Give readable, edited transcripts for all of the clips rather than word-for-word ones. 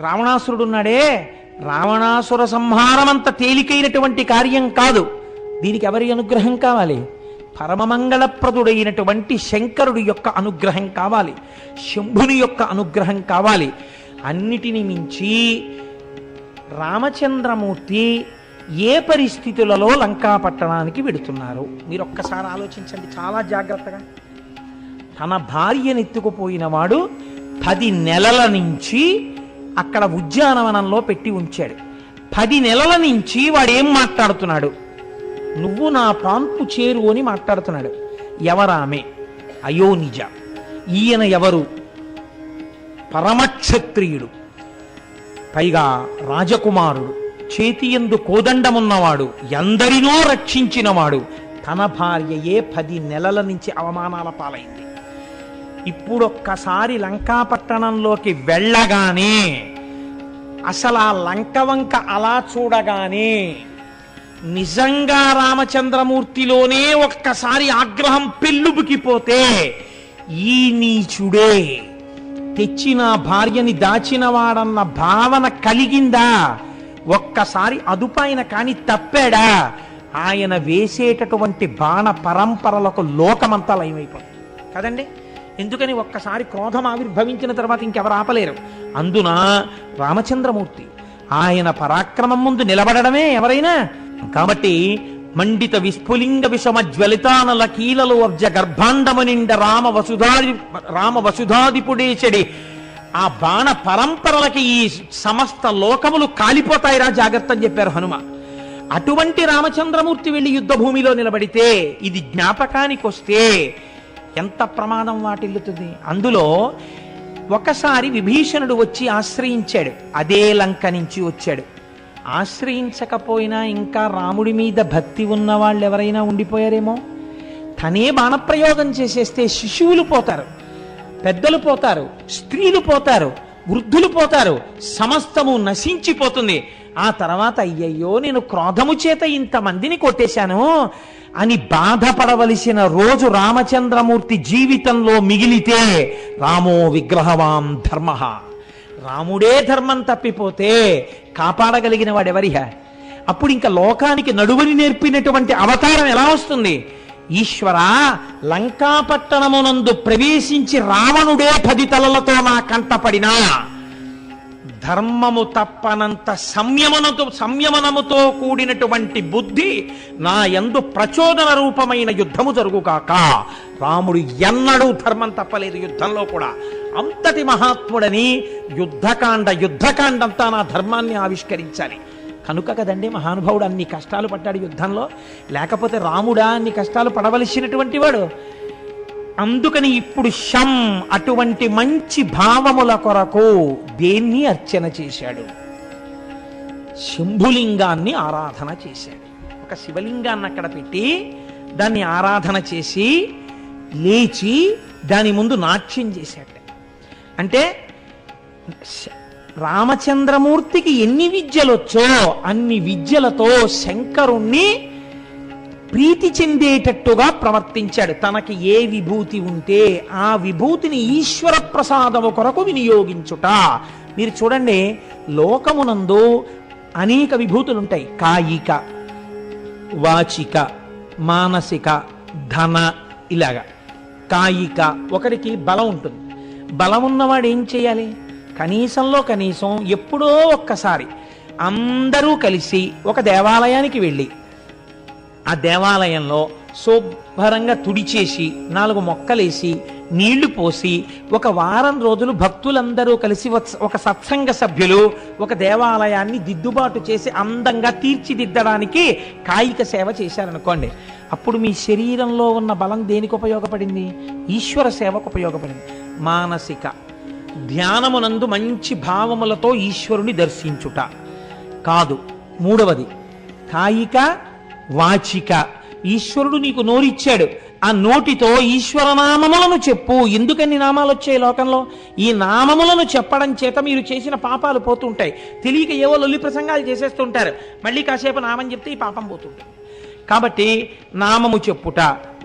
రావణాసురుడున్నాడే, రావణాసుర సంహారమంత తేలికైనటువంటి కార్యం కాదు. దీనికి ఎవరి అనుగ్రహం కావాలి? పరమమంగళప్రదుడైనటువంటి శంకరుడి యొక్క అనుగ్రహం కావాలి, శంభుని యొక్క అనుగ్రహం కావాలి. అన్నిటిని మించి రామచంద్రమూర్తి ఏ పరిస్థితులలో లంకాపట్టణానికి వెడుతున్నారు మీరు ఒక్కసారి ఆలోచించండి చాలా జాగ్రత్తగా. తన భార్యనెత్తుకుపోయిన వాడు 10 నెలల నుంచి అక్కడ ఉద్యానవనంలో పెట్టి ఉంచాడు. 10 నెలల నుంచి వాడేం మాట్లాడుతున్నాడు? నువ్వు నా పాన్పు చేరు అని మాట్లాడుతున్నాడు. ఎవరామె? అయోనిజ. ఈయన ఎవరు? పరమక్షత్రియుడు, పైగా రాజకుమారుడు, చేతియందు కోదండమున్నవాడు, ఎందరినో రక్షించినవాడు. తన భార్యయే 10 నెలల నుంచి అవమానాల పాలైంది. ఇప్పుడొక్కసారి లంకాపట్టణంలోకి వెళ్ళగానే, అసలు ఆ లంక వంక అలా చూడగానే నిజంగా రామచంద్రమూర్తిలోనే ఒక్కసారి ఆగ్రహం పెళ్ళుబుకిపోతే, ఈ నీచుడే తెచ్చిన భార్యని దాచినవాడన్న భావన కలిగిందా? ఒక్కసారి అదుపాయన కాని తప్పాడా? ఆయన వేసేటటువంటి బాణ పరంపరలకు లోకమంతా లయమైపోతుంది కదండి. ఎందుకని? ఒక్కసారి క్రోధం ఆవిర్భవించిన తర్వాత ఇంకెవరు ఆపలేరు. అందున రామచంద్రమూర్తి ఆయన పరాక్రమం ముందు నిలబడమే ఎవరైనా. కాబట్టి మండిత విస్ఫులింగ విషమ జ్వలితానల కీలలు అబ్జ గర్భాండమనిండ రామ వసుధాదిపుడేచడి ఆ బాణ పరంపరలకి ఈ సమస్త లోకములు కాలిపోతాయిరా, జాగ్రత్త అని చెప్పారు హనుమ. అటువంటి రామచంద్రమూర్తి వెళ్ళి యుద్ధ భూమిలో నిలబడితే, ఇది జ్ఞాపకానికి వస్తే ఎంత ప్రమాదం వాటిల్లుతుంది. అందులో ఒకసారి విభీషణుడు వచ్చి ఆశ్రయించాడు, అదే లంక నుంచి వచ్చాడు. ఆశ్రయించకపోయినా ఇంకా రాముడి మీద భక్తి ఉన్న వాళ్ళు ఎవరైనా ఉండిపోయారేమో. తనే బాణప్రయోగం చేసేస్తే శిశువులు పోతారు, పెద్దలు పోతారు, స్త్రీలు పోతారు, వృద్ధులు పోతారు, సమస్తము నశించిపోతుంది. ఆ తర్వాత అయ్యయ్యో నేను క్రోధము చేత ఇంతమందిని కొట్టేశాను అని బాధపడవలసిన రోజు రామచంద్రమూర్తి జీవితంలో మిగిలితే, రామో విగ్రహవాం ధర్మ, రాముడే ధర్మం తప్పిపోతే కాపాడగలిగిన వాడెవరిహ? అప్పుడు ఇంకా లోకానికి నడువని నేర్పినటువంటి అవతారం ఎలా వస్తుంది? ఈశ్వర, లంకాపట్టణమునందు ప్రవేశించి రావణుడే 10 తలలతో నా కంటపడినా ధర్మము తప్పనంత సంయమనముతో కూడినటువంటి బుద్ధి నా యందు ప్రచోదన రూపమైన యుద్ధము జరుగుగాక. రాముడు ఎన్నడూ ధర్మం తప్పలేదు యుద్ధంలో కూడా. అంతటి మహాత్ముడని యుద్ధకాండంతా నా ధర్మాన్ని ఆవిష్కరించాలి కనుక కదండి మహానుభావుడు అన్ని కష్టాలు పడ్డాడు యుద్ధంలో. లేకపోతే రాముడా అన్ని కష్టాలు పడవలసినటువంటి వాడు? అందుకని ఇప్పుడు అటువంటి మంచి భావముల కొరకు దేన్ని అర్చన చేశాడు? శంభులింగాన్ని ఆరాధన చేశాడు. ఒక శివలింగాన్ని అక్కడ పెట్టి దాన్ని ఆరాధన చేసి లేచి దాని ముందు నాట్యం చేశాడు. అంటే రామచంద్రమూర్తికి ఎన్ని విద్యలొచ్చో అన్ని విద్యలతో శంకరుణ్ణి ప్రీతి చెందేటట్టుగా ప్రవర్తించాడు. తనకి ఏ విభూతి ఉంటే ఆ విభూతిని ఈశ్వర ప్రసాదము కొరకు వినియోగించుట. మీరు చూడండి, లోకమునందు అనేక విభూతులుంటాయి. కాయిక, వాచిక, మానసిక, ధన, ఇలాగా. కాయిక, ఒకరికి బలం ఉంటుంది. బలం ఉన్నవాడు ఏం చేయాలి? కనీసంలో కనీసం ఎప్పుడో ఒక్కసారి అందరూ కలిసి ఒక దేవాలయానికి వెళ్ళి ఆ దేవాలయంలో శుభ్రంగా తుడిచేసి 4 మొక్కలేసి నీళ్లు పోసి ఒక వారం రోజులు భక్తులందరూ కలిసి ఒక సత్సంగ సభ్యులు ఒక దేవాలయాన్ని దిద్దుబాటు చేసి అందంగా తీర్చిదిద్దడానికి కాయిక సేవ చేశారనుకోండి, అప్పుడు మీ శరీరంలో ఉన్న బలం దేనికి ఉపయోగపడింది? ఈశ్వర సేవకు ఉపయోగపడింది. మానసిక, ధ్యానమునందు మంచి భావములతో ఈశ్వరుని దర్శించుట కాదు. 3వది కాయిక, వాచిక. ఈశ్వరుడు నీకు నోరిచ్చాడు, ఆ నోటితో ఈశ్వర నామములను చెప్పు. ఎందుకని నామాలు వచ్చాయి లోకంలో? ఈ నామములను చెప్పడం చేత మీరు చేసిన పాపాలు పోతుంటాయి. తెలియక ఏవో లొల్లి ప్రసంగాలు చేసేస్తుంటారు, మళ్ళీ కాసేపు నామం చెప్తే ఈ పాపం పోతుంటుంది. కాబట్టి నామము చెప్పుట.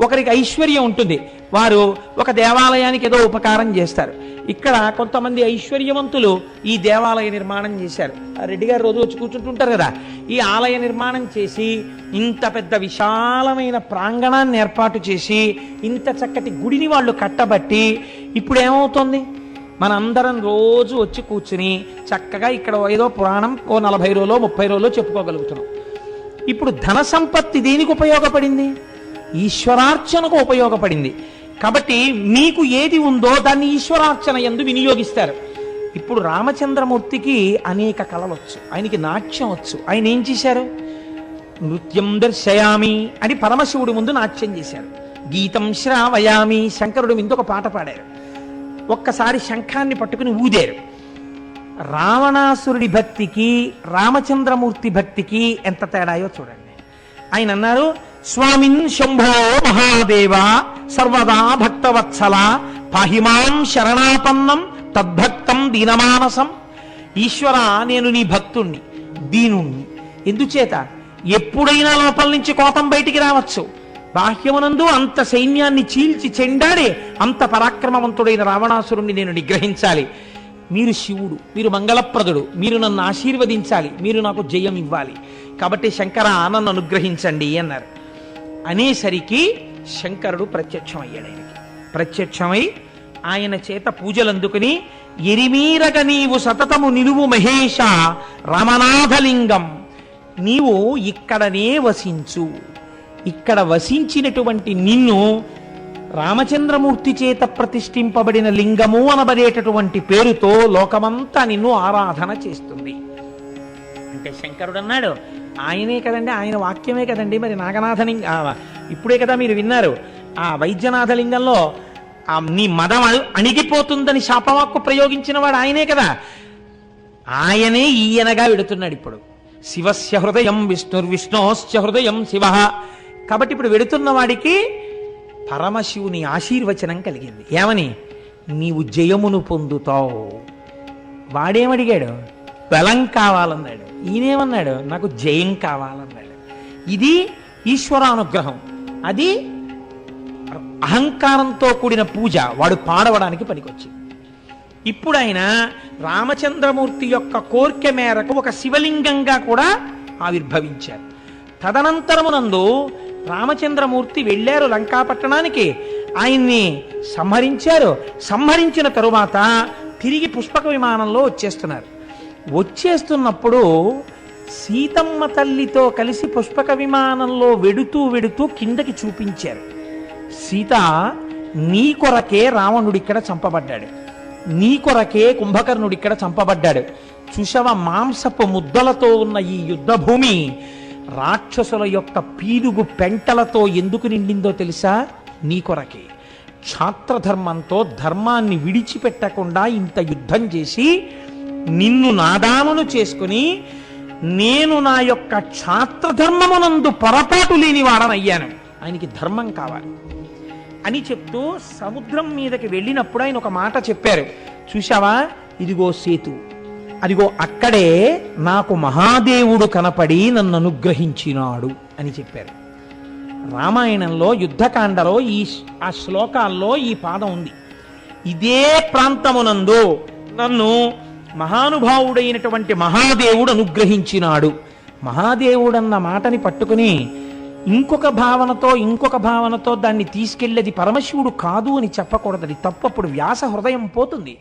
ఒకరికి ఐశ్వర్యం ఉంటుంది, వారు ఒక దేవాలయానికి ఏదో ఉపకారం చేస్తారు. ఇక్కడ కొంతమంది ఐశ్వర్యవంతులు ఈ దేవాలయ నిర్మాణం చేశారు. ఆ రెడ్డి గారు రోజు వచ్చి కూర్చుంటుంటారు కదా. ఈ ఆలయ నిర్మాణం చేసి ఇంత పెద్ద విశాలమైన ప్రాంగణాన్ని ఏర్పాటు చేసి ఇంత చక్కటి గుడిని వాళ్ళు కట్టబట్టి ఇప్పుడు ఏమవుతుంది, మనందరం రోజు వచ్చి కూర్చుని చక్కగా ఇక్కడ ఏదో పురాణం 40 రోజులో 30 రోజులో చెప్పుకోగలుగుతున్నాం. ఇప్పుడు ధన సంపత్తి దేనికి ఉపయోగపడింది? ఈశ్వరార్చనకు ఉపయోగపడింది. కాబట్టి మీకు ఏది ఉందో దాన్ని ఈశ్వరార్చన యందు వినియోగిస్తారు. ఇప్పుడు రామచంద్రమూర్తికి అనేక కళలు వచ్చు, ఆయనకి నాట్యం వచ్చు. ఆయన ఏం చేశారు? నృత్యం దర్శయామి అని పరమశివుడి ముందు నాట్యం చేశారు. గీతం శ్రావయామి, శంకరుడి మీద ఒక పాట పాడారు. ఒక్కసారి శంఖాన్ని పట్టుకుని ఊదారు. రావణాసురుడి భక్తికి రామచంద్రమూర్తి భక్తికి ఎంత తేడాయో చూడండి. ఆయన అన్నారు, స్వామిన్ శంభో మహాదేవ సర్వదా భక్తవత్సల పాహిమాం శరణాపన్నం తద్భక్తం దీనమానసం. ఈశ్వర, నేను నీ భక్తుణ్ణి, దీనుణ్ణి. ఎందుచేత? ఎప్పుడైనా లోపల నుంచి కోపం బయటికి రావచ్చు. బాహ్యమునందు అంత సైన్యాన్ని చీల్చి చెండాడి అంత పరాక్రమవంతుడైన రావణాసురుణ్ణి నేను నిగ్రహించాలి. మీరు శివుడు, మీరు మంగళప్రదుడు, మీరు నన్ను ఆశీర్వదించాలి, మీరు నాకు జయం ఇవ్వాలి. కాబట్టి శంకర, నన్ను అనుగ్రహించండి అన్నారు. అనేసరికి శంకరుడు ప్రత్యక్షమయ్యాడు. ఆయనకి ప్రత్యక్షమై ఆయన చేత పూజలు అందుకుని, ఎరిమీరగ నీవు సతతము నిలువు మహేష రామనాథలింగం, నీవు ఇక్కడనే వసించు. ఇక్కడ వసించినటువంటి నిన్ను రామచంద్రమూర్తి చేత ప్రతిష్ఠింపబడిన లింగము అనబడేటటువంటి పేరుతో లోకమంతా నిన్ను ఆరాధన చేస్తుంది. అంటే శంకరుడు అన్నాడు, ఆయనే కదండి, ఆయన వాక్యమే కదండి, మరి నాగనాథలింగ ఇప్పుడే కదా మీరు విన్నారు. ఆ వైద్యనాథలింగంలో నీ మదం అణిగిపోతుందని శాపవాక్కు ప్రయోగించిన వాడు ఆయనే కదా. ఆయనే ఈయనగా వెడుతున్నాడు ఇప్పుడు. శివస్య హృదయం విష్ణుర్విష్ణోశ్చ హృదయం శివ. కాబట్టి ఇప్పుడు వెడుతున్న వాడికి పరమశివుని ఆశీర్వచనం కలిగింది. ఏమని? నీవు జయమును పొందుతావు. వాడేమడిగాడు? బలం కావాలన్నాడు. ఈయనేమన్నాడు? నాకు జయం కావాలన్నాడు. ఇది ఈశ్వరానుగ్రహం. అది అహంకారంతో కూడిన పూజ. వాడు పాడవడానికి పనికొచ్చింది. ఇప్పుడు ఆయన రామచంద్రమూర్తి యొక్క కోరిక మేరకు ఒక శివలింగంగా కూడా ఆవిర్భవించారు. తదనంతరమునందు రామచంద్రమూర్తి వెళ్ళారు లంకాపట్టణానికి. ఆయన్ని సంహరించారు. సంహరించిన తరువాత తిరిగి పుష్పక విమానంలో వచ్చేస్తున్నప్పుడు సీతమ్మ తల్లితో కలిసి పుష్పక విమానంలో వెడుతూ కిందకి చూపించారు. సీత, నీ కొరకే రావణుడిక్కడ చంపబడ్డాడు, నీ కొరకే కుంభకర్ణుడిక్కడ చంపబడ్డాడు. చూశావ, మాంసపు ముద్దలతో ఉన్న ఈ యుద్ధ భూమి రాక్షసుల యొక్క పీలుగు పెంటలతో ఎందుకు నిండిందో తెలుసా? నీ కొరకే. క్షాత్రధర్మంతో ధర్మాన్ని విడిచిపెట్టకుండా ఇంత యుద్ధం చేసి నిన్ను నాదానును చేసుకుని నేను నా యొక్క క్షాత్రధర్మమునందు పొరపాటు లేని వాడనయ్యాను. ఆయనకి ధర్మం కావాలి అని చెప్తూ సముద్రం మీదకి వెళ్ళినప్పుడు ఆయన ఒక మాట చెప్పారు. చూశావా, ఇదిగో సేతు, అదిగో అక్కడే నాకు మహాదేవుడు కనపడి నన్ను అనుగ్రహించినాడు అని చెప్పారు. రామాయణంలో యుద్ధకాండలో ఆ శ్లోకాల్లో ఈ పాదం ఉంది. ఇదే ప్రాంతమునందు నన్ను మహానుభావుడైనటువంటి మహాదేవుడు అనుగ్రహించినాడు. మహాదేవుడన్న మాటని పట్టుకుని ఇంకొక భావనతో దాన్ని తీసుకెళ్ళేది పరమశివుడు కాదు అని చెప్పకూడదు. అది తప్పు. అప్పుడు వ్యాస హృదయం పోతుంది.